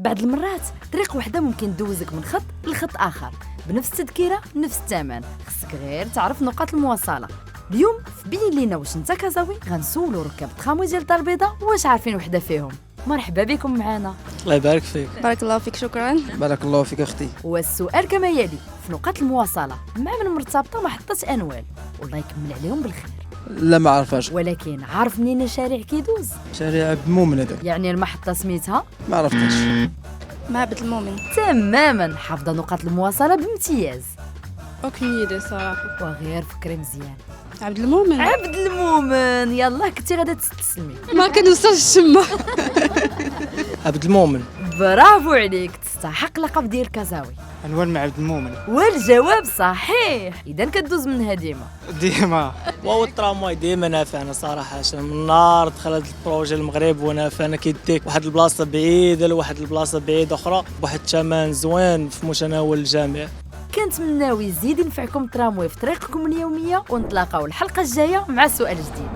بعض المرات طريق وحده ممكن تدوزك من خط لخط اخر بنفس التذكيره بنفس الثمن، خصك غير تعرف نقاط المواصله. اليوم في بين لينا واش انت كازاوي غنسولو ركاب التراموي ديال الدار البيضاء واش عارفين وحده فيهم. مرحبا بكم معنا. الله يبارك فيك. بارك الله فيك. شكرا. بارك الله فيك اختي. والسؤال كما يلي: في نقاط المواصله مع من مرتبطه محطه انوال؟ والله يكمل عليهم بالخير. لا ما عرفهاش. ولكن عارف منين الشارع كيدوز؟ شارع عبد المؤمن هذا. يعني المحطه سميتها ما عرفتهاش. معبد المؤمن. تماما، حافظه نقاط المواصله بامتياز. اوكي دي صراحه. وغير فكري مزيان. عبد المؤمن. عبد المؤمن، يلا كنتي غادا تستسلمي. ما كنوصلش الشمه. عبد المؤمن. برافو عليك، تستحق لقب ديال كازاوي. عنوان مع عبد المؤمن. والجواب صحيح، اذا كدوز منها ديما. ديما. واو الترامواي ديما نافعنا صراحه، من نهار دخلت البروجي المغرب ونافعنا. كيديك واحد البلاصه بعيده لواحد البلاصه بعيده اخرى بواحد الثمن زوين في متناول الجميع. كنتمناو يزيد ينفعكم الترامواي في طريقكم اليوميه، ونتلاقاو الحلقه الجايه مع سؤال جديد.